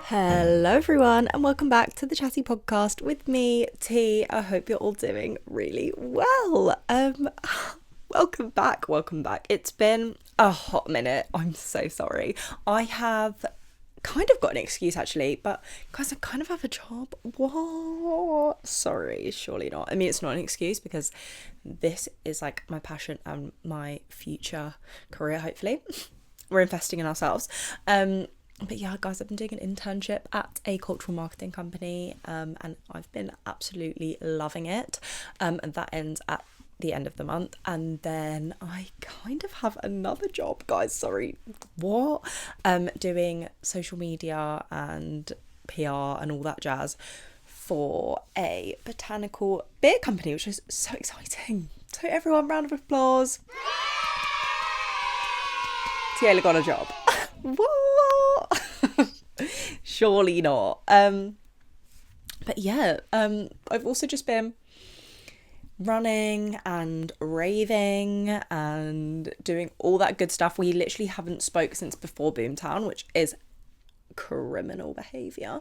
Hello everyone and welcome back to the Chatty Podcast with me, T. I hope you're all doing really well. Welcome back. It's been a hot minute. I'm so sorry. I have kind of got an excuse actually, but guys, I kind of have a job. What? Sorry, surely not. I mean, it's not an excuse because this is like my passion and my future career, hopefully. We're investing in ourselves. But yeah, guys, I've been doing an internship at a cultural marketing company, and I've been absolutely loving it. And that ends at the end of the month. And then I kind of have another job, guys. Sorry, what? Doing social media and PR and all that jazz for a botanical beer company, which is so exciting. So everyone, round of applause. Tiela got a job. What? Surely not. But yeah, I've also just been running and raving and doing all that good stuff. We literally haven't spoke since before Boomtown, which is criminal behaviour.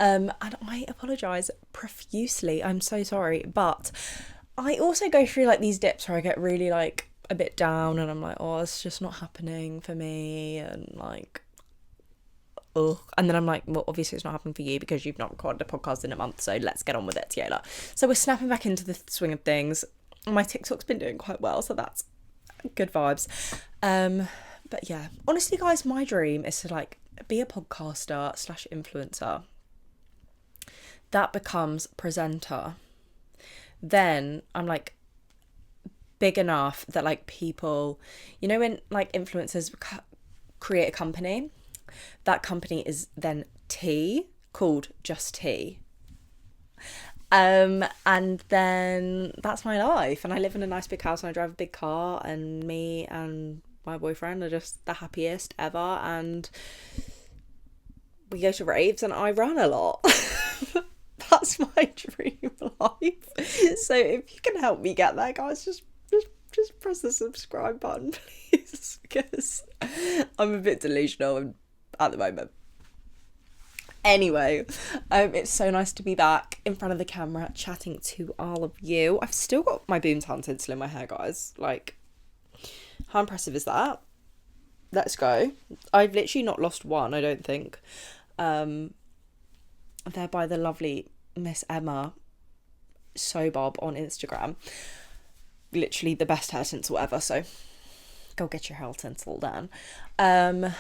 And I apologise profusely. I'm so sorry. But I also go through like these dips where I get really like a bit down and I'm like, oh, it's just not happening for me, and like, oh, and then I'm like, well, obviously it's not happening for you because you've not recorded a podcast in a month, so let's get on with it, Tiela. So we're snapping back into the swing of things. My TikTok's been doing quite well, so that's good vibes. But yeah, honestly guys, my dream is to like be a podcaster / influencer that becomes presenter. Then I'm like big enough that like people, you know, when like influencers create a company, that company is then T, called just T. And then that's my life, and I live in a nice big house and I drive a big car, and me and my boyfriend are just the happiest ever, and we go to raves and I run a lot. That's my dream life. So if you can help me get there, guys, just press the subscribe button, please, because I'm a bit delusional at the moment. Anyway, it's so nice to be back in front of the camera chatting to all of you. I've still got my Boomtown tinsel in my hair, guys. Like, how impressive is that? Let's go. I've literally not lost one, I don't think. They're by the lovely Miss Emma Sobob on Instagram. Literally the best hair tinsel ever, so go get your hair tinsel done. But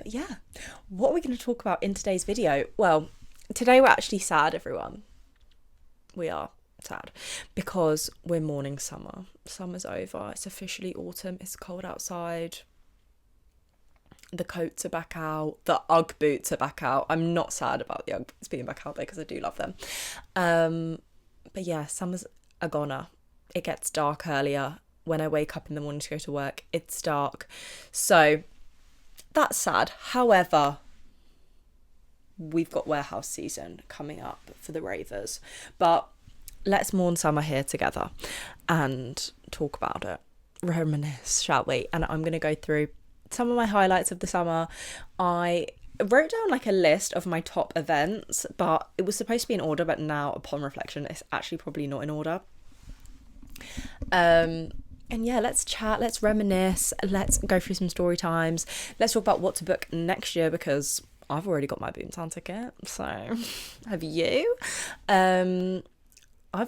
yeah, what are we going to talk about in today's video? Well, today we're actually sad, everyone. We are sad because we're mourning summer. Summer's over. It's officially autumn. It's cold outside. The coats are back out. The Ugg boots are back out. I'm not sad about the Ugg boots being back out because I do love them. But yeah, summer's a goner. It gets dark earlier. When I wake up in the morning to go to work, it's dark. So that's sad. However, we've got warehouse season coming up for the ravers. But let's mourn summer here together and talk about it. Reminisce, shall we? And I'm going to go through some of my highlights of the summer. I wrote down like a list of my top events, but it was supposed to be in order, but now upon reflection, it's actually probably not in order. And yeah, let's chat, let's reminisce, let's go through some story times. Let's talk about what to book next year because I've already got my Boomtown ticket. So have you? I've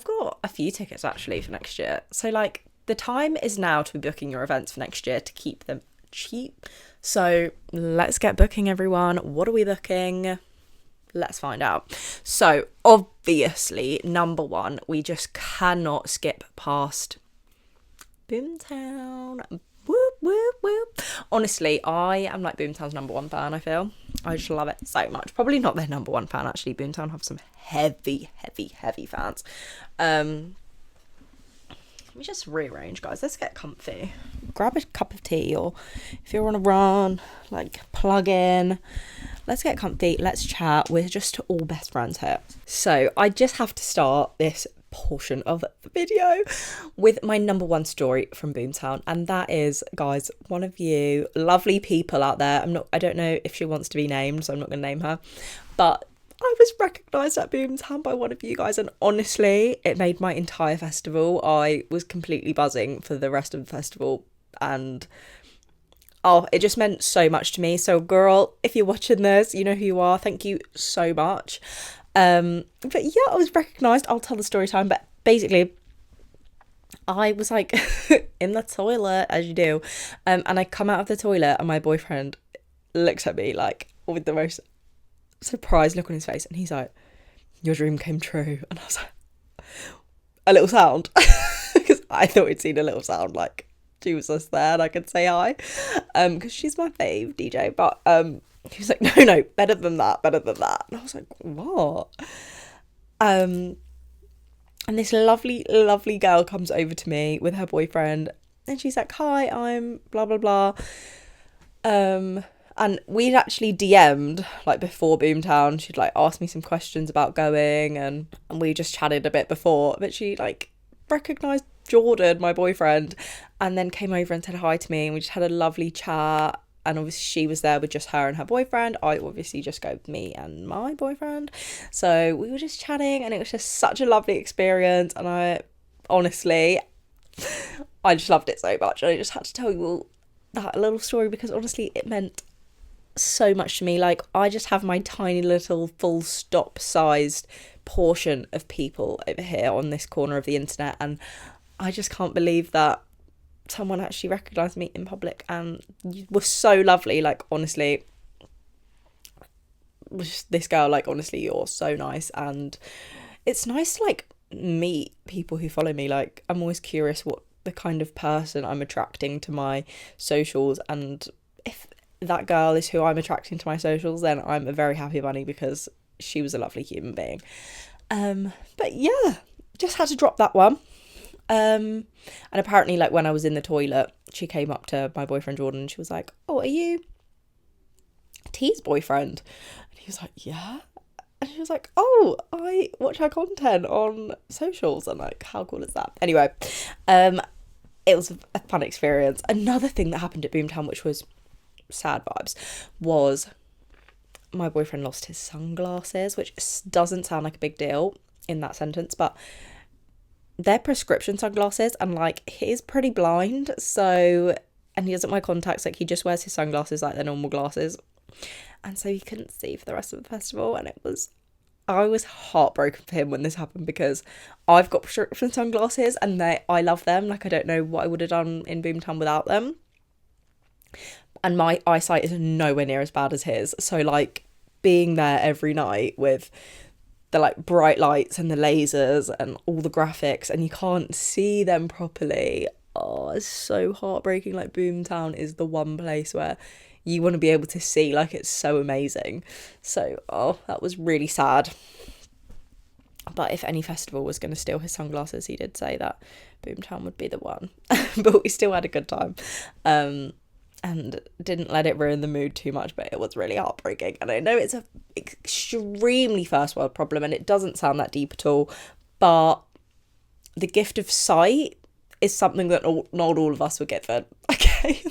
got a few tickets actually for next year. So like the time is now to be booking your events for next year to keep them cheap. So let's get booking, everyone. What are we booking? Let's find out. So obviously, number one, we just cannot skip past Boomtown. Whoop, whoop, whoop. Honestly, I am like Boomtown's number one fan, I feel. I just love it so much. Probably not their number one fan, actually. Boomtown have some heavy fans. Let me just rearrange, guys. Let's get comfy. Grab a cup of tea, or if you're on a run, like plug in. Let's get comfy. Let's chat. We're just all best friends here. So I just have to start this portion of the video with my number one story from Boomtown, and that is, guys, one of you lovely people out there. I don't know if she wants to be named, so I'm not going to name her, but I was recognised at Boomtown by one of you guys, and honestly, it made my entire festival. I was completely buzzing for the rest of the festival, and it just meant so much to me. So girl, if you're watching this, you know who you are. Thank you so much. But yeah, I was recognised. I'll tell the story time, but basically I was like in the toilet, as you do, and I come out of the toilet and my boyfriend looks at me like with the most surprised look on his face, and he's like, your dream came true. And I was like, a little sound, because I thought he'd seen a little sound, like she was just there and I could say hi, because she's my fave DJ. But he was like, no, better than that. And I was like, what? And this lovely girl comes over to me with her boyfriend, and she's like, hi, I'm blah blah blah. And we'd actually DM'd like before Boomtown. She'd like asked me some questions about going, and we just chatted a bit before, but she like recognised Jordan, my boyfriend, and then came over and said hi to me, and we just had a lovely chat. And obviously she was there with just her and her boyfriend. I obviously just go with me and my boyfriend. So we were just chatting, and it was just such a lovely experience. And I just loved it so much. And I just had to tell you all that little story, because honestly it meant so much to me. Like, I just have my tiny little full stop sized portion of people over here on this corner of the internet, and I just can't believe that someone actually recognised me in public, and you were so lovely. Like, honestly, this girl, like, honestly, you're so nice, and it's nice to like meet people who follow me. Like, I'm always curious what the kind of person I'm attracting to my socials, and if that girl is who I'm attracting to my socials, then I'm a very happy bunny, because she was a lovely human being. But yeah, just had to drop that one. And apparently, like, when I was in the toilet, she came up to my boyfriend Jordan, and she was like, oh, are you T's boyfriend? And he was like, yeah. And she was like, oh, I watch her content on socials. And like, how cool is that? Anyway, it was a fun experience. Another thing that happened at Boomtown, which was sad vibes, was my boyfriend lost his sunglasses, which doesn't sound like a big deal in that sentence, but they're prescription sunglasses, and like, he's pretty blind, so, and he doesn't wear contacts, like, he just wears his sunglasses like they're normal glasses, and so he couldn't see for the rest of the festival. And I was heartbroken for him when this happened, because I've got prescription sunglasses and I love them. Like, I don't know what I would have done in Boomtown without them, and my eyesight is nowhere near as bad as his. So like, being there every night with the like bright lights and the lasers and all the graphics, and you can't see them properly, it's so heartbreaking. Like, Boomtown is the one place where you want to be able to see, like, it's so amazing. So that was really sad. But if any festival was going to steal his sunglasses, he did say that Boomtown would be the one. But we still had a good time, and didn't let it ruin the mood too much, but it was really heartbreaking. And I know it's a extremely first world problem, and it doesn't sound that deep at all, but the gift of sight is something that not all of us were given, okay?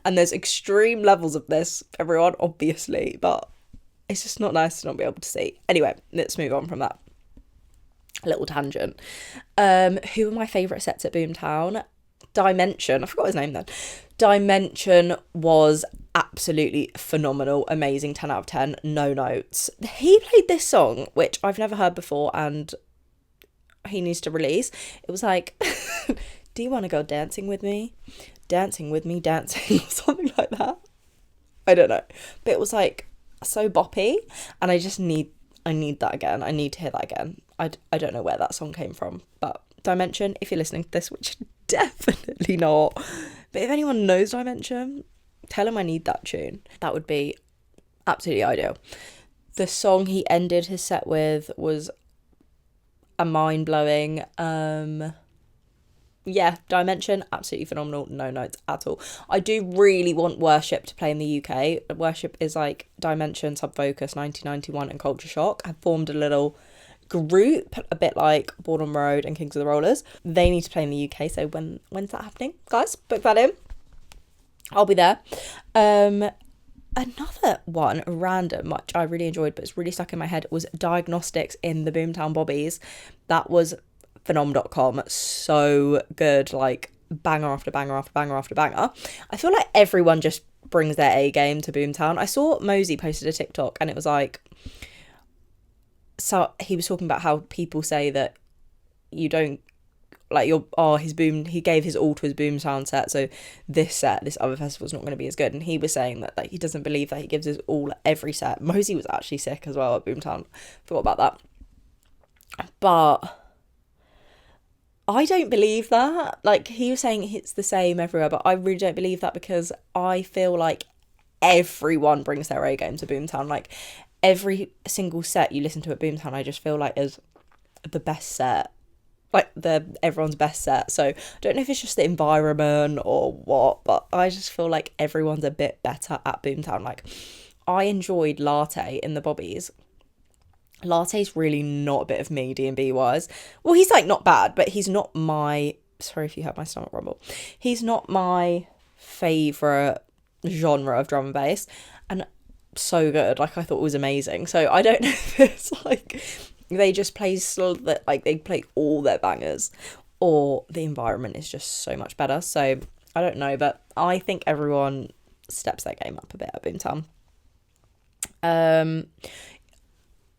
And there's extreme levels of this, everyone, obviously, but it's just not nice to not be able to see. Anyway, let's move on from that little tangent. Who were my favourite sets at Boomtown? Dimension, I forgot his name then. Dimension was absolutely phenomenal, amazing, 10 out of 10, no notes. He played this song, which I've never heard before, and he needs to release. It was like, do you want to go dancing with me? Dancing with me, dancing, or something like that. I don't know. But it was like so boppy, and I need that again. I need to hear that again. I don't know where that song came from, but Dimension, if you're listening to this, which definitely not, but if anyone knows Dimension, tell him I need that tune. That would be absolutely ideal. The song he ended his set with was a mind-blowing, Dimension, absolutely phenomenal, no notes at all. I do really want Worship to play in the UK. Worship is like Dimension, Sub Focus, 1991 and Culture Shock have formed a little group, a bit like Born on Road and Kings of the Rollers. They need to play in the UK, so when's that happening, guys? Book that in. I'll be there. Another one, random, which I really enjoyed, but it's really stuck in my head, was Diagnostics in the Boomtown Bobbies. That was phenom.com. So good, like banger after banger after banger after banger. I feel like everyone just brings their A game to Boomtown. I saw Mosey posted a TikTok and it was like, so he was talking about how people say that you don't, like, he gave his all to his Boomtown set, so this other festival's not going to be as good. And he was saying that, like, he doesn't believe that he gives his all at every set. Mosey was actually sick as well at Boomtown. Forgot about that. But I don't believe that. Like, he was saying it's the same everywhere, but I really don't believe that, because I feel like everyone brings their A game to Boomtown. Like, every single set you listen to at Boomtown, I just feel like is the best set. Like, everyone's best set. So I don't know if it's just the environment or what, but I just feel like everyone's a bit better at Boomtown. Like, I enjoyed Latte in the Bobbies. Latte's really not a bit of me, DnB wise. Well, he's like not bad, but he's not my, sorry if you heard my stomach rumble, he's not my favourite genre of drum and bass. And so good, like, I thought it was amazing. So I don't know if it's like they just play like they play all their bangers, or the environment is just so much better. So I don't know, but I think everyone steps their game up a bit at Boomtown.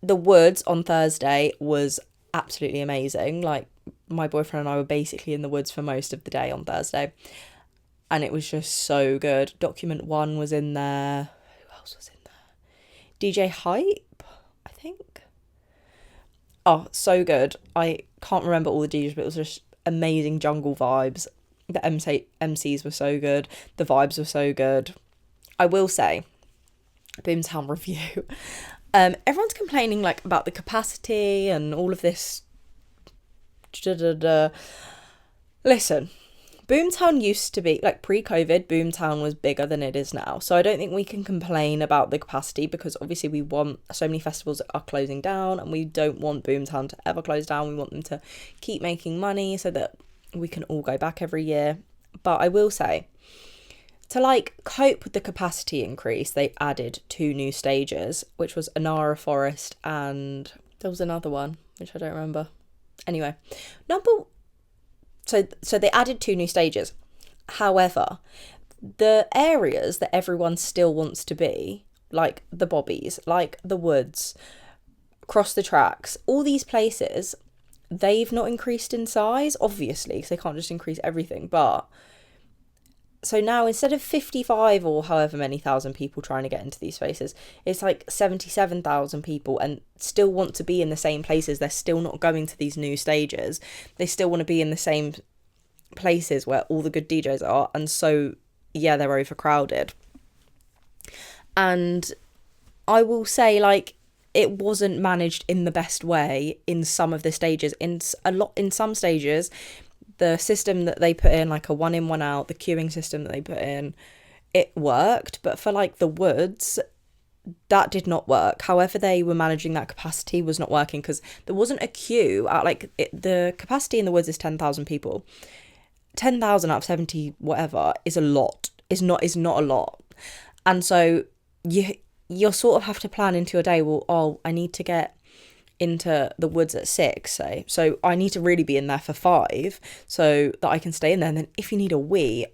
The Woods on Thursday was absolutely amazing. Like, my boyfriend and I were basically in the woods for most of the day on Thursday, and it was just so good. Document One was in there. Who else was in there? DJ Hype, I think. Oh, so good. I can't remember all the DJs, but it was just amazing jungle vibes. The MCs were so good. The vibes were so good. I will say, Boomtown review. Everyone's complaining, like, about the capacity and all of this. Listen, Boomtown used to be, like, pre-COVID, Boomtown was bigger than it is now. So I don't think we can complain about the capacity, because obviously we want, so many festivals are closing down, and we don't want Boomtown to ever close down. We want them to keep making money so that we can all go back every year. But I will say, to, like, cope with the capacity increase, they added 2 new stages, which was Anara Forest, and there was another one, which I don't remember. Anyway, So they added 2 new stages. However, the areas that everyone still wants to be, like the Bobbies, like the Woods, Across the Tracks, all these places, they've not increased in size, obviously, because they can't just increase everything. But so now, instead of 55 or however many thousand people trying to get into these spaces, it's like 77,000 people, and still want to be in the same places. They're still not going to these new stages. They still want to be in the same places where all the good DJs are. And so, yeah, they're overcrowded. And I will say, like, it wasn't managed in the best way in some of the stages. In some stages, the system that they put in, like a 1 in 1 out, the queuing system that they put in, it worked. But for, like, the Woods, that did not work. However they were managing that capacity was not working, because there wasn't a queue at, like, the capacity in the Woods is 10,000 people. 10,000 out of 70 whatever is a lot. Is not a lot. And so you'll sort of have to plan into your day, well, I need to get into the Woods at 6, say, so I need to really be in there for 5 so that I can stay in there. And then if you need a wee,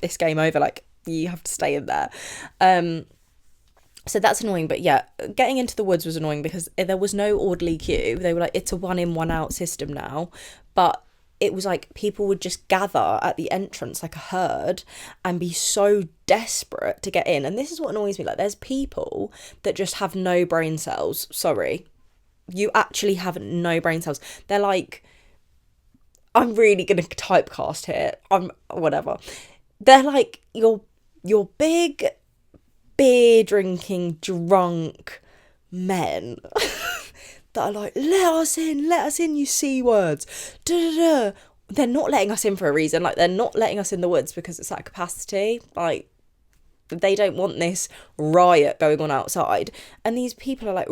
it's game over. Like, you have to stay in there. So that's annoying. But yeah, getting into the Woods was annoying because there was no orderly queue. They were like, it's a 1 in 1 out system now, but it was like people would just gather at the entrance like a herd and be so desperate to get in. And this is what annoys me. Like, there's people that just have no brain cells. Sorry. You actually have no brain cells. They're like, I'm really going to typecast here. Whatever. They're like your big beer drinking drunk men that are like, let us in, you C words. They're not letting us in for a reason. Like, they're not letting us in the Woods because it's at capacity. Like, they don't want this riot going on outside. And these people are like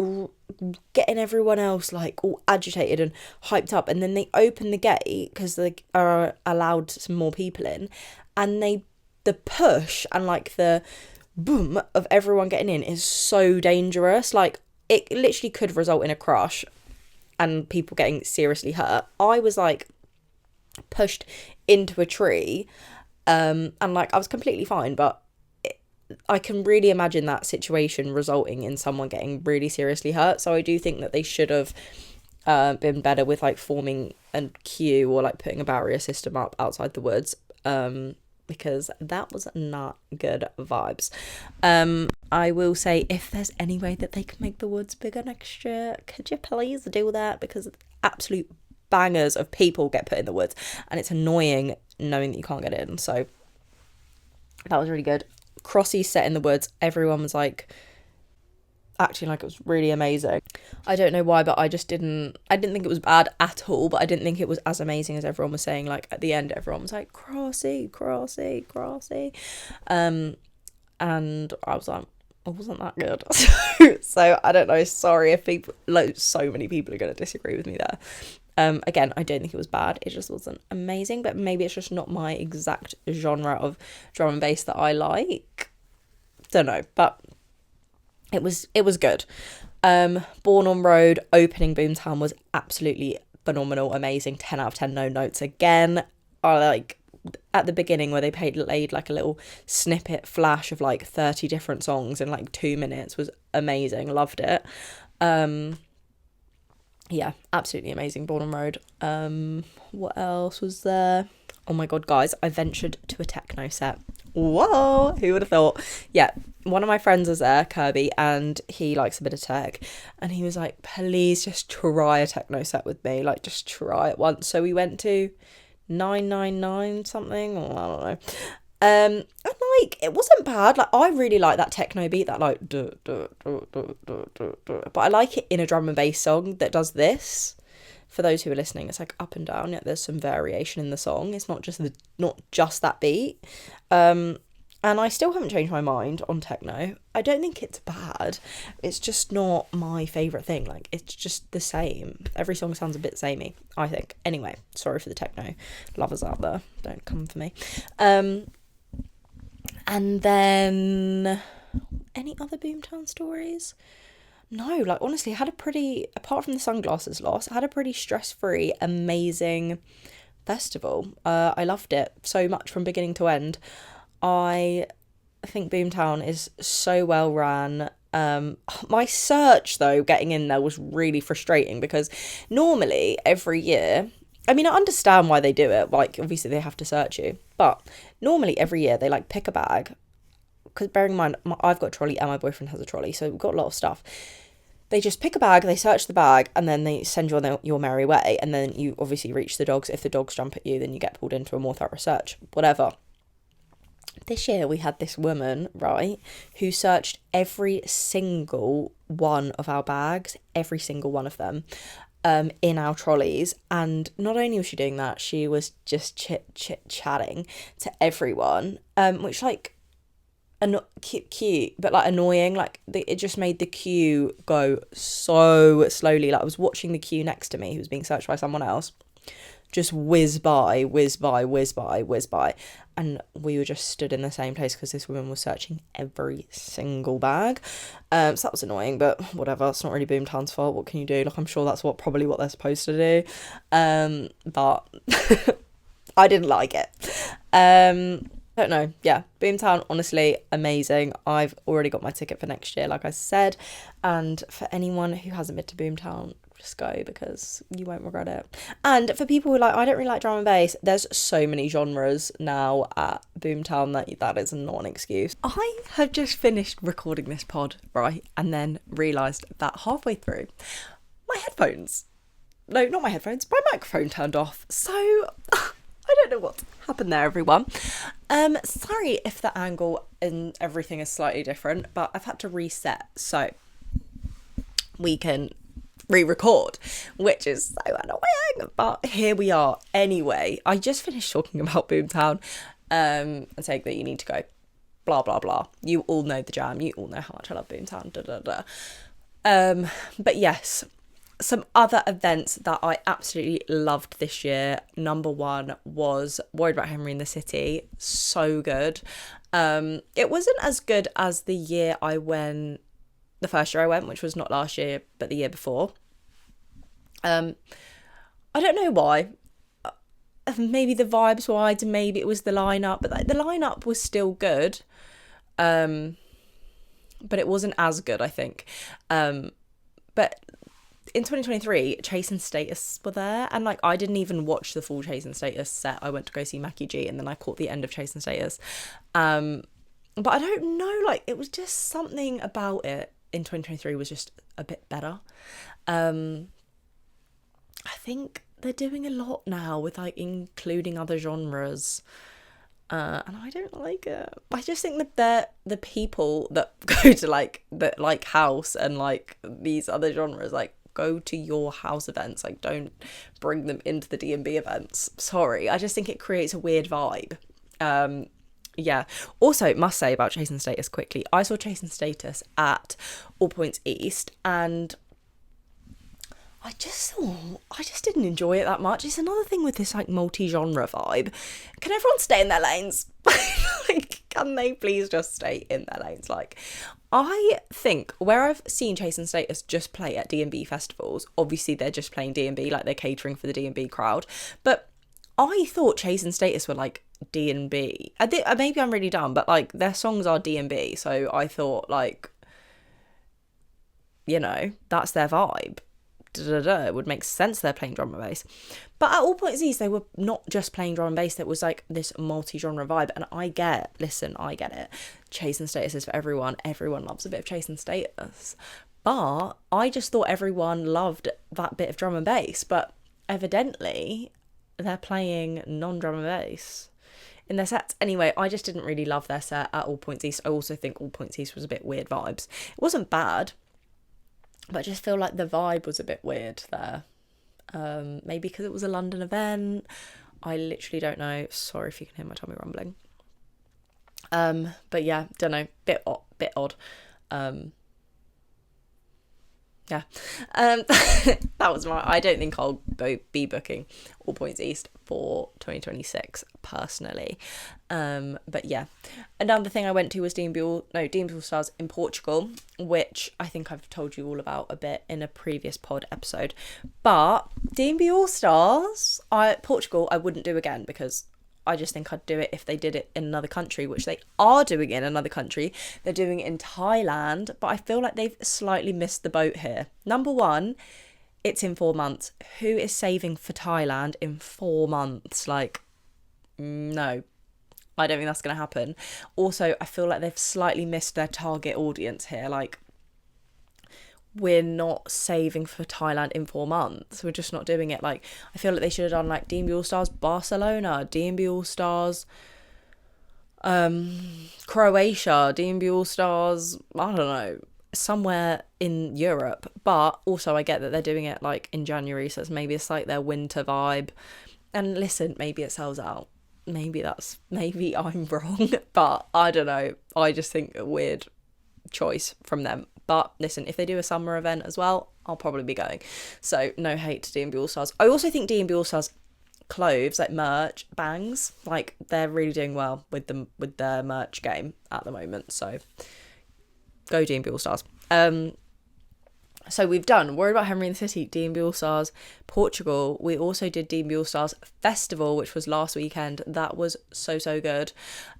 getting everyone else like all agitated and hyped up, and then they open the gate because they are allowed some more people in, and the push and like the boom of everyone getting in is so dangerous. Like, it literally could result in a crash and people getting seriously hurt. I was like pushed into a tree, and like I was completely fine, but I can really imagine that situation resulting in someone getting really seriously hurt. So I do think that they should have been better with like forming a queue or like putting a barrier system up outside the woods, because that was not good vibes. I will say, if there's any way that they can make the woods bigger next year, could you please do that? Because absolute bangers of people get put in the woods, and it's annoying knowing that you can't get in. So that was really good. Crossy set in the woods, everyone was like acting like it was really amazing. I don't know why, but I didn't think it was bad at all, but I didn't think it was as amazing as everyone was saying. Like, at the end, everyone was like, Crossy, Crossy, Crossy. And I was like, it wasn't that good. So I don't know, sorry if people, like, so many people are going to disagree with me there. Again, I don't think it was bad, it just wasn't amazing, but maybe it's just not my exact genre of drum and bass that I like. Don't know, but it was good. Born on Road opening Boomtown was absolutely phenomenal, amazing, 10 out of 10, no notes again. I like at the beginning where they played like a little snippet flash of like 30 different songs in like 2 minutes was amazing, loved it. Yeah, absolutely amazing, Born on Road. What else was there? Oh my god, guys, I ventured to a techno set. Whoa, who would have thought? Yeah, one of my friends was there, Kirby, and he likes a bit of tech, and he was like, please just try a techno set with me, like just try it once. So we went to 999 something, or I don't know. And like, it wasn't bad. Like, I really like that techno beat, that like but I like it in a drum and bass song that does this. For those who are listening, it's like up and down, yet there's some variation in the song. It's not just that beat. And I still haven't changed my mind on techno. I don't think it's bad. It's just not my favourite thing. Like, it's just the same. Every song sounds a bit samey, I think. Anyway, sorry for the techno lovers out there. Don't come for me. And then any other Boomtown stories? No, like, honestly, I had apart from the sunglasses loss, I had a pretty stress-free, amazing festival. I loved it so much from beginning to end. I think Boomtown is so well ran. My search, though, getting in there was really frustrating, because normally every year, I mean, I understand why they do it. Like, obviously they have to search you, but normally every year they like pick a bag, because bearing in mind, I've got a trolley and my boyfriend has a trolley, so we've got a lot of stuff. They just pick a bag, they search the bag, and then they send you on your merry way, and then you obviously reach the dogs. If the dogs jump at you, then you get pulled into a more thorough search, whatever. This year we had this woman, right, who searched every single one of our bags, every single one of them, in our trolleys. And not only was she doing that, she was just chit-chatting to everyone, which, like, cute, but like annoying. Like, it just made the queue go so slowly. Like, I was watching the queue next to me, who was being searched by someone else, just whiz by, and we were just stood in the same place because this woman was searching every single bag. So that was annoying, but whatever, it's not really Boomtown's fault. What can you do? Like, I'm sure that's probably what they're supposed to do, but I didn't like it. Don't know. Yeah, Boomtown, honestly, amazing. I've already got my ticket for next year, like I said. And for anyone who hasn't been to Boomtown, just go, because you won't regret it. And for people who like, I don't really like drum and bass, there's so many genres now at Boomtown that is not an excuse. I have just finished recording this pod, right? And then realised that halfway through, my microphone turned off. So I don't know what happened there, everyone. Sorry if the angle and everything is slightly different, but I've had to reset so we can re-record, which is so annoying, but here we are. Anyway, I just finished talking about Boomtown, and saying that you need to go. blah, blah, blah. You all know the jam. You all know how much I love Boomtown. Da, da, da. But yes, some other events that I absolutely loved this year. Number one was Worried About Henry in the City. So good. It wasn't as good as the first year I went, which was not last year, but the year before. I don't know why. Maybe the vibes were, maybe it was the lineup, but the lineup was still good. But it wasn't as good, I think. But in 2023, Chase and Status were there, and like I didn't even watch the full Chase and Status set. I went to go see Mackie G, and then I caught the end of Chase and Status. But I don't know, like it was just something about it in 2023 was just a bit better. I think they're doing a lot now with like including other genres. And I don't like it. I just think that they're the people that go to like house and like these other genres, like go to your house events, like don't bring them into the DnB events. Sorry, I just think it creates a weird vibe. Yeah. Also, must say about Chase and Status quickly, I saw Chase and Status at All Points East, and I just didn't enjoy it that much. It's another thing with this like multi-genre vibe. Can everyone stay in their lanes? Like, can they please just stay in their lanes? Like, I think where I've seen Chase and Status just play at DnB festivals, obviously they're just playing DnB, like they're catering for the DnB crowd. But I thought Chase and Status were like DnB. Maybe I'm really dumb, but like their songs are DnB, so I thought like, you know, that's their vibe. It would make sense they're playing drum and bass. But at All Points East, they were not just playing drum and bass. There was like this multi-genre vibe, and I get it. Chase and Status is for everyone. Everyone loves a bit of Chase and Status. But I just thought everyone loved that bit of drum and bass. But evidently, they're playing non-drum and bass in their sets. Anyway, I just didn't really love their set at All Points East. I also think All Points East was a bit weird vibes. It wasn't bad, but I just feel like the vibe was a bit weird there. Maybe because it was a London event. I literally don't know. Sorry if you can hear my tummy rumbling. But yeah, don't know. Bit odd. Yeah. That was I don't think I'll be booking All Points East for 2026 personally. But yeah. Another thing I went to was DnB All Stars in Portugal, which I think I've told you all about a bit in a previous pod episode. But DnB All Stars, Portugal, I wouldn't do again because I just think I'd do it if they did it in another country, which they are doing in another country. They're doing it in Thailand, but I feel like they've slightly missed the boat here. Number one, it's in 4 months. Who is saving for Thailand in 4 months? Like, no, I don't think that's going to happen. Also, I feel like they've slightly missed their target audience here. Like, we're not saving for Thailand in 4 months. We're just not doing it. Like, I feel like they should have done like DnB All Stars Barcelona, DnB All Stars Croatia, DnB All Stars, I don't know, somewhere in Europe. But also I get that they're doing it like in January, so it's like their winter vibe. And listen, maybe it sells out. Maybe I'm wrong, but I don't know. I just think a weird choice from them. But listen, if they do a summer event as well, I'll probably be going. So no hate to DnB All Stars. I also think DnB All Stars clothes, like merch, bangs, like they're really doing well with their merch game at the moment. So go DnB All Stars. So we've done Worried About Henry in the City, DnB All Stars, Portugal. We also did DnB All Stars Festival, which was last weekend. That was so good.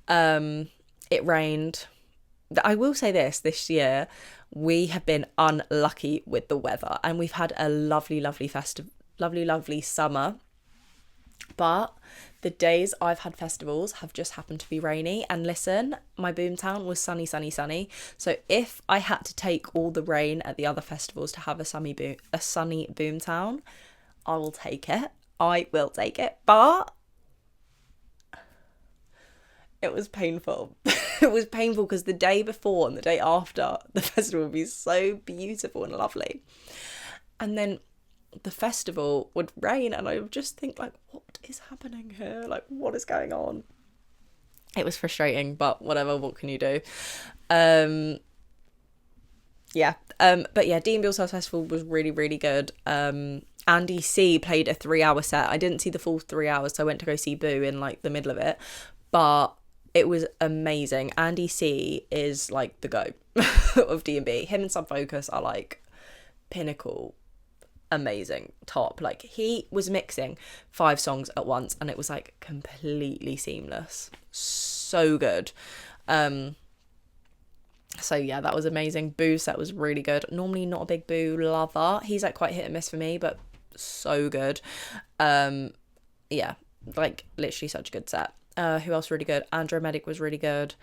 It rained. I will say this year we have been unlucky with the weather, and we've had a lovely summer, but the days I've had festivals have just happened to be rainy. And listen, my Boomtown was sunny, so if I had to take all the rain at the other festivals to have a sunny Boomtown, I will take it. But it was painful. It was painful because the day before and the day after, the festival would be so beautiful and lovely. And then the festival would rain, and I would just think, like, what is happening here? Like, what is going on? It was frustrating, but whatever, what can you do? But yeah, DnB All Stars Festival was really, really good. Andy C played a 3-hour set. I didn't see the full 3 hours, so I went to go see Boo in like the middle of it, but it was amazing. Andy C is like the GOAT of DnB. Him and Sub Focus are like pinnacle, amazing, top. Like, he was mixing 5 songs at once and it was like completely seamless, so good. So yeah, that was amazing. Boo's set was really good. Normally not a big Boo lover, he's like quite hit and miss for me, but so good. Yeah, like literally such a good set. Who else really good? Andromedic was really good.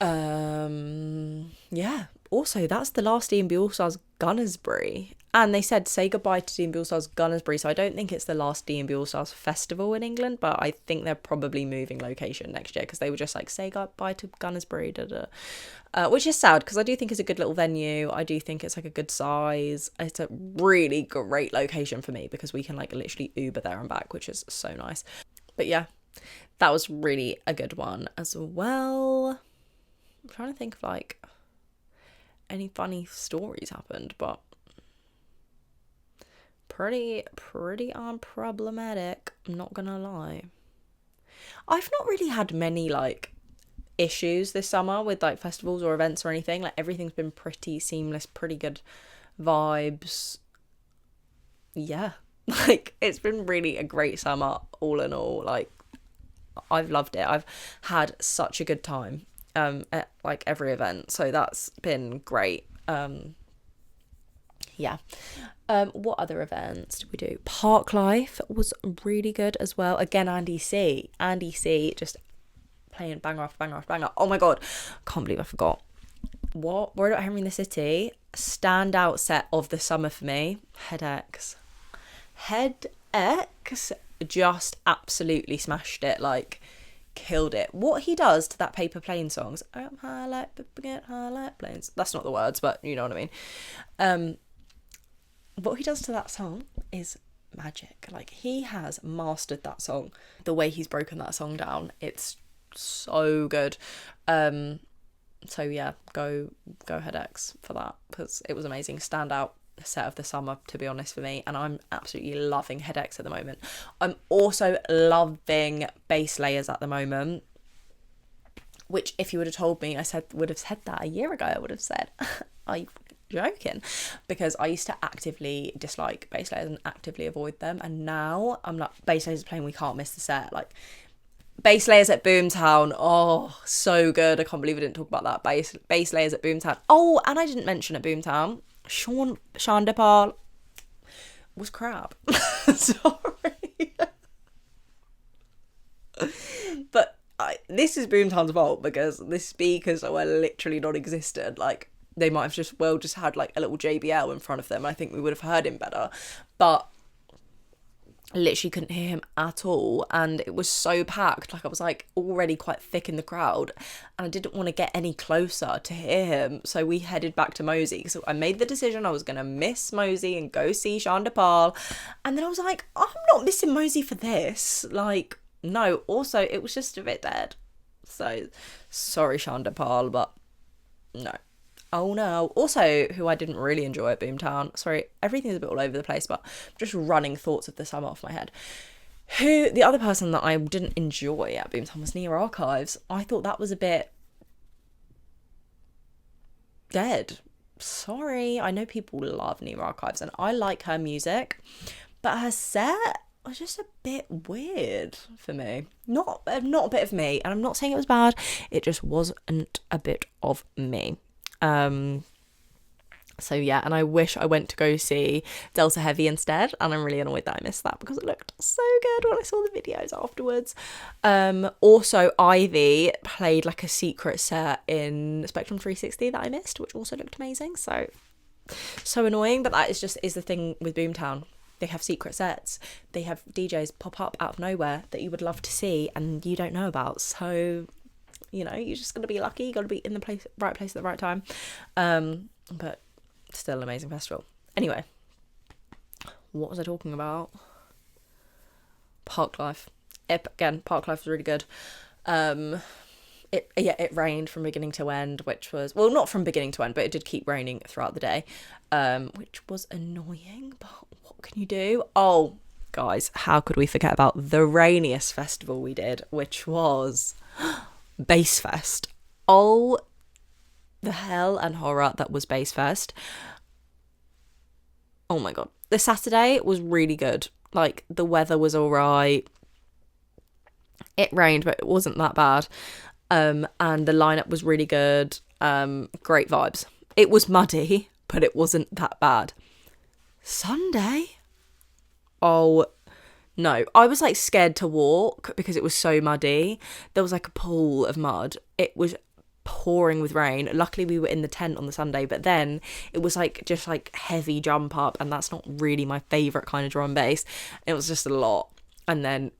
Yeah, also that's the last DnB All Stars Gunnersbury, and they said say goodbye to DnB All Stars Gunnersbury, so I don't think it's the last DnB All Stars Festival in England, but I think they're probably moving location next year, because they were just like say goodbye to Gunnersbury, which is sad because I do think it's a good little venue. I do think it's like a good size. It's a really great location for me because we can like literally Uber there and back, which is so nice. But yeah, that was really a good one as well. I'm trying to think of like any funny stories happened, but pretty unproblematic, I'm not gonna lie. I've not really had many like issues this summer with like festivals or events or anything. Like, everything's been pretty seamless, pretty good vibes. Yeah, like it's been really a great summer all in all. Like, I've loved it. I've had such a good time at like every event, so that's been great. Yeah. What other events did we do? Park Life was really good as well. Again, Andy C just playing banger after banger after banger. Oh my god, can't believe I forgot. What? Word About Henry in the City, standout set of the summer for me. Headaches just absolutely smashed it. Like, killed it. What he does to that Paper Plane songs, high like planes, that's not the words, but you know what I mean. What he does to that song is magic. Like, he has mastered that song. The way he's broken that song down, it's so good. So yeah, go Headaches for that, because it was amazing. Standout set of the summer, to be honest, for me, and I'm absolutely loving Headaches at the moment. I'm also loving Base Layers at the moment, which if you would have told me, would have said that a year ago, I would have said, are you joking? Because I used to actively dislike Base Layers and actively avoid them, and now I'm like, Base Layers is playing, we can't miss the set. Like, Base Layers at Boomtown, oh, so good. I can't believe I didn't talk about that. Base Layers at Boomtown. Oh, and I didn't mention at Boomtown, Shonda Paul was crap. Sorry. But this is Boomtown's fault, because the speakers were literally non-existent. Like, they might have just had like a little JBL in front of them. I think we would have heard him better. But literally couldn't hear him at all, and it was so packed. Like, I was like already quite thick in the crowd, and I didn't want to get any closer to hear him, so we headed back to Mosey. So I made the decision I was gonna miss Mosey and go see Shonda Paul, and then I was like, I'm not missing Mosey for this. Like, no. Also, it was just a bit dead, so sorry Shonda Paul, but no. Oh no. Also, who I didn't really enjoy at Boomtown, sorry, everything's a bit all over the place, but just running thoughts of the summer off my head. The other person that I didn't enjoy at Boomtown was Nia Archives. I thought that was a bit dead. Sorry, I know people love Nia Archives and I like her music, but her set was just a bit weird for me. Not a bit of me, and I'm not saying it was bad, it just wasn't a bit of me. So yeah, and I wish I went to go see Delta Heavy instead, and I'm really annoyed that I missed that because it looked so good when I saw the videos afterwards. Also, Ivy played like a secret set in Spectrum 360 that I missed, which also looked amazing. So annoying, but that is the thing with Boomtown. They have secret sets. They have DJs pop up out of nowhere that you would love to see and you don't know about. So, you know, you're just got to be lucky. You got to be in the right place at the right time. But still an amazing festival. Anyway, what was I talking about? Park Life. Again, Park Life was really good. It rained from beginning to end, which was, well, not from beginning to end, but it did keep raining throughout the day, which was annoying, but what can you do? Oh, guys, how could we forget about the rainiest festival we did, which was Bass Fest. Oh, the hell and horror that was Bass Fest. Oh my god. The Saturday was really good. Like, the weather was all right. It rained, but it wasn't that bad. And the lineup was really good. Great vibes. It was muddy, but it wasn't that bad. Sunday? Oh, no. I was like scared to walk because it was so muddy. There was like a pool of mud. It was pouring with rain. Luckily we were in the tent on the Sunday, but then it was like just like heavy jump up, and that's not really my favourite kind of drum and bass. It was just a lot. And then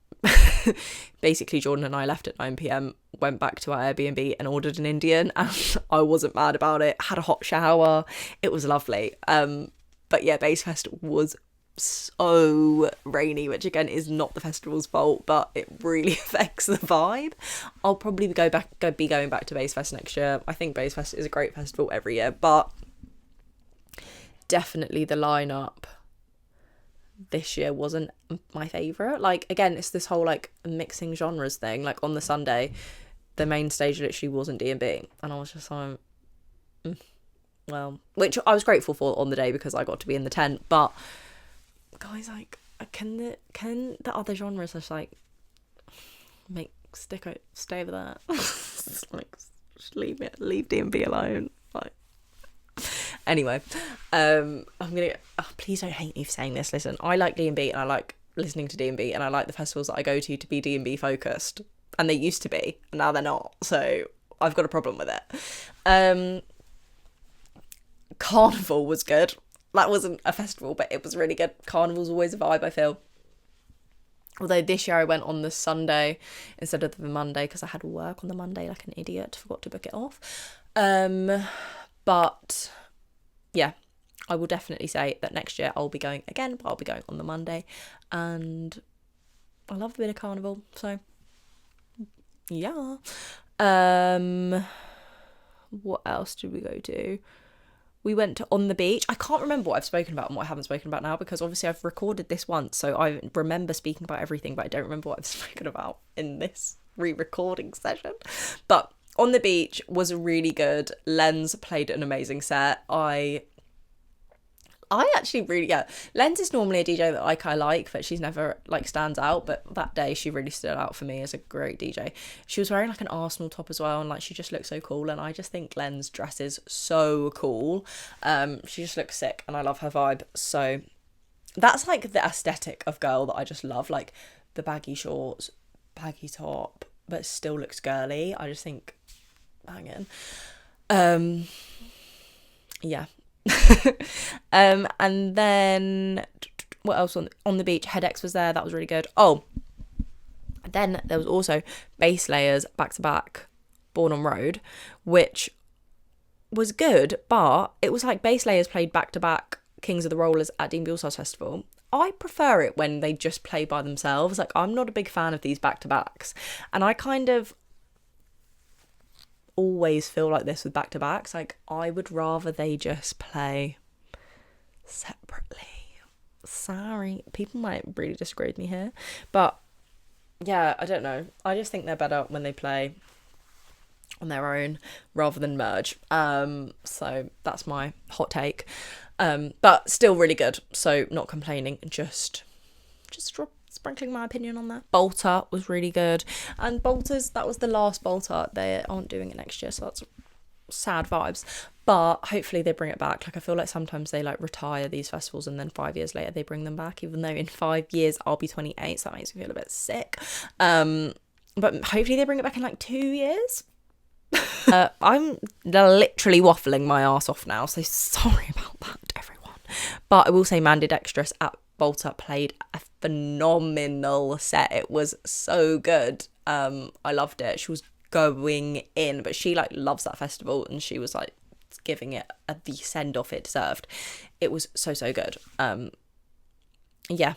basically Jordan and I left at 9 p.m, went back to our Airbnb and ordered an Indian, and I wasn't mad about it. Had a hot shower. It was lovely. But yeah, Bass Fest was so rainy, which again is not the festival's fault, but it really affects the vibe. I'll probably be going back to Bass Fest next year. I think Bass Fest is a great festival every year, but definitely the lineup this year wasn't my favourite. Like, again, it's this whole like mixing genres thing. Like, on the Sunday, the main stage literally wasn't DnB, and I was just like, well, which I was grateful for on the day because I got to be in the tent. But guys, like, can the other genres just like stay over there? Like, just leave DnB alone. Like, anyway, I'm gonna, please don't hate me for saying this. Listen, I like DnB and I like listening to DnB, and I like the festivals that I go to be DnB focused, and they used to be, and now they're not, so I've got a problem with it. Carnival was good. That wasn't a festival, but it was really good. Carnival's always a vibe, I feel. Although this year I went on the Sunday instead of the Monday because I had work on the Monday like an idiot. Forgot to book it off. But yeah, I will definitely say that next year I'll be going again, but I'll be going on the Monday. And I love a bit of Carnival, so yeah. What else did we go to? We went to On the Beach. I can't remember what I've spoken about and what I haven't spoken about now, because obviously I've recorded this once, so I remember speaking about everything, but I don't remember what I've spoken about in this re-recording session. But On the Beach was really good. Lens played an amazing set. I actually really, yeah, Lens is normally a DJ that I like, but she's never like stands out, but that day she really stood out for me as a great DJ. She was wearing like an Arsenal top as well, and like she just looked so cool, and I just think Lens dresses so cool. She just looks sick, and I love her vibe. So that's like the aesthetic of girl that I just love, like the baggy shorts, baggy top, but still looks girly. I just think banging. Yeah. And then what else on the beach? HeadX was there. That was really good. Oh, then there was also Bass Layers back to back, Born on Road, which was good, but it was like Bass Layers played back to back Kings of the Rollers at DnB All Stars Festival. I prefer it when they just play by themselves. Like, I'm not a big fan of these back to backs, and I kind of always feel like this with back to backs. Like, I would rather they just play separately. Sorry, people might really disagree with me here, but yeah, I don't know, I just think they're better when they play on their own rather than merge. So that's my hot take, but still really good, so not complaining, just sprinkling my opinion on that. Bolter was really good, and that was the last Bolter. They aren't doing it next year, so that's sad vibes, but hopefully they bring it back. Like, I feel like sometimes they like retire these festivals and then 5 years later they bring them back, even though in 5 years I'll be 28, so that makes me feel a bit sick. But hopefully they bring it back in like 2 years. I'm literally waffling my ass off now, so sorry about that, everyone. But I will say Mandy Dextrous at Bolter played a phenomenal set. It was so good. I loved it. She was going in, but she like loves that festival, and she was like giving it the send off it deserved. It was so good. Yeah.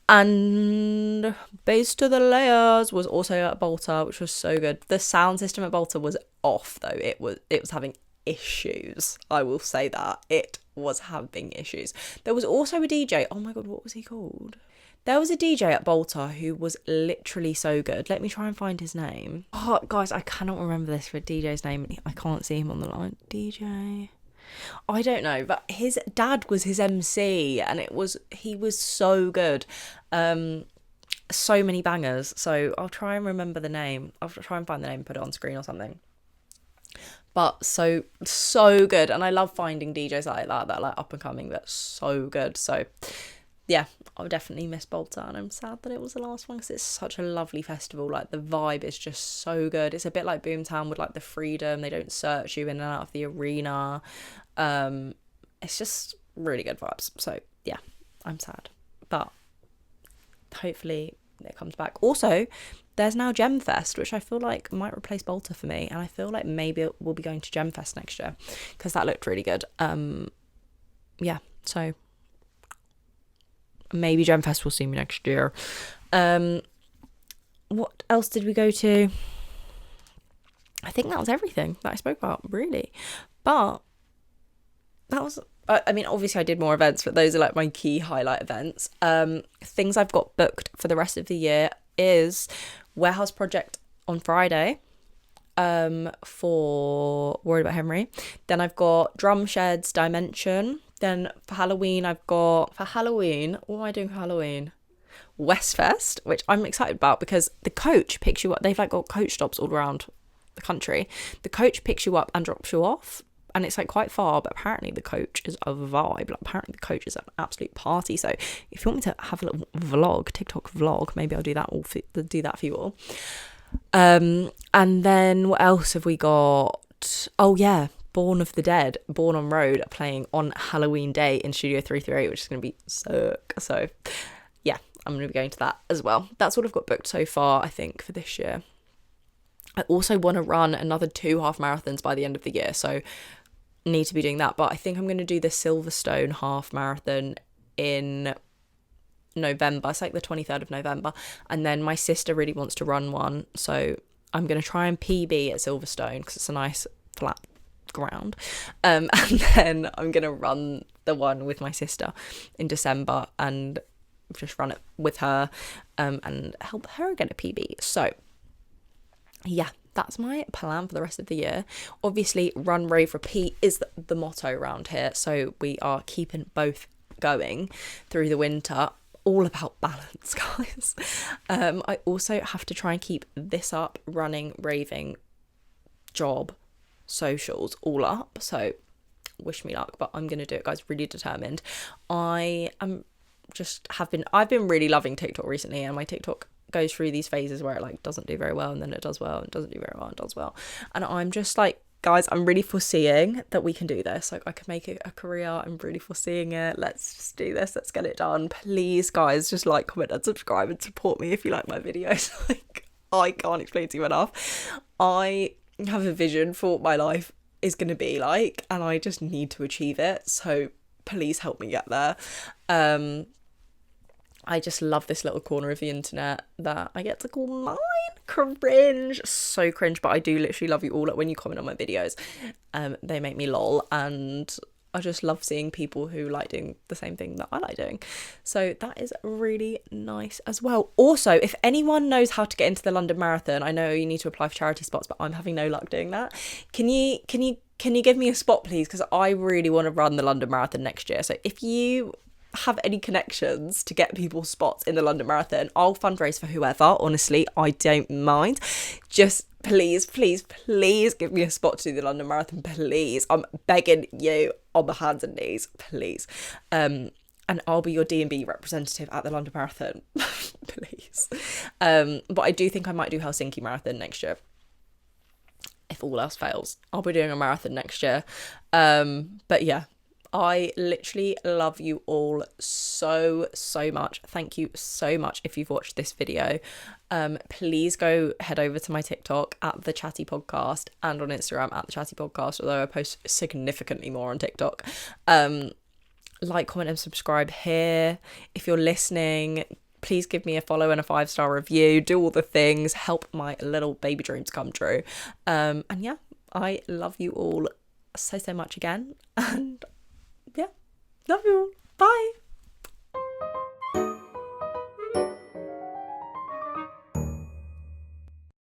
And Base to the Layers was also at Bolter, which was so good. The sound system at Bolter was off though. It was having issues. I will say that. It was having issues. There was also a DJ. Oh my god, what was he called? There was a DJ at Bolter who was literally so good. Let me try and find his name. Oh, guys, I cannot remember this for a DJ's name. I can't see him on the line. DJ... I don't know, but his dad was his MC, and he was so good. So many bangers. So I'll try and remember the name. I'll try and find the name and put it on screen or something. But so good, and I love finding DJs like that are like up and coming. That's so good. So yeah, I'll definitely miss Bolter, and I'm sad that it was the last one because it's such a lovely festival. Like, the vibe is just so good. It's a bit like Boomtown with like the freedom. They don't search you in and out of the arena. It's just really good vibes. So yeah, I'm sad, but hopefully it comes back. Also, there's now Gemfest, which I feel like might replace Bolter for me, and I feel like maybe we'll be going to Gemfest next year because that looked really good. Yeah, so maybe Gemfest will see me next year. What else did we go to? I think that was everything that I spoke about, really. But that was... I mean, obviously I did more events, but those are like my key highlight events. Things I've got booked for the rest of the year is Warehouse Project on Friday for Worried About Henry. Then I've got Drum Sheds Dimension. Then for Halloween, what am I doing for Halloween? Westfest, which I'm excited about because the coach picks you up. They've like got coach stops all around the country. The coach picks you up and drops you off. And it's like quite far, but apparently the coach is a vibe. Like, apparently the coach is an absolute party. So if you want me to have a little vlog, TikTok vlog, maybe I'll do that for you all. And then what else have we got? Oh yeah, Born of the Dead, Born on Road are playing on Halloween Day in Studio 338, which is going to be sick. So yeah, I'm going to be going to that as well. That's what I've got booked so far, I think, for this year. I also want to run another 2 half marathons by the end of the year, so need to be doing that. But I think I'm going to do the Silverstone half marathon in November. It's like the 23rd of November. And then my sister really wants to run one, so I'm going to try and PB at Silverstone because it's a nice flat ground. And then I'm going to run the one with my sister in December and just run it with her and help her get a PB. So yeah, that's my plan for the rest of the year. Obviously, run, rave, repeat is the motto around here. So we are keeping both going through the winter. All about balance, guys. I also have to try and keep this up, running, raving, job, socials, all up. So wish me luck, but I'm going to do it, guys. Really determined. I've been really loving TikTok recently, and my TikTok goes through these phases where it like doesn't do very well, and then it does well, and doesn't do very well, and does well. And I'm just like, guys, I'm really foreseeing that we can do this. Like, I can make it a career. I'm really foreseeing it. Let's just do this. Let's get it done. Please, guys, just like, comment, and subscribe, and support me if you like my videos. Like, I can't explain to you enough. I have a vision for what my life is going to be like, and I just need to achieve it. So please help me get there. I just love this little corner of the internet that I get to call mine. Cringe. So cringe, but I do literally love you all. Like, when you comment on my videos, they make me lol, and I just love seeing people who like doing the same thing that I like doing. So that is really nice as well. Also, if anyone knows how to get into the London Marathon, I know you need to apply for charity spots, but I'm having no luck doing that. Can you give me a spot, please? Because I really want to run the London Marathon next year. So if you have any connections to get people spots in the London Marathon, I'll fundraise for whoever. Honestly, I don't mind. Just please give me a spot to do the London Marathon, please. I'm begging you on my hands and knees, please. And I'll be your DnB representative at the London Marathon, please. But I do think I might do Helsinki Marathon next year. If all else fails, I'll be doing a marathon next year. But yeah, I literally love you all so much. Thank you so much if you've watched this video. Please go head over to my TikTok at The Chatty Podcast and on Instagram at The Chatty Podcast, although I post significantly more on TikTok. Like, comment and subscribe here. If you're listening, please give me a follow and a 5-star review. Do all the things. Help my little baby dreams come true. And yeah, I love you all so much again. And yeah, love you all. Bye.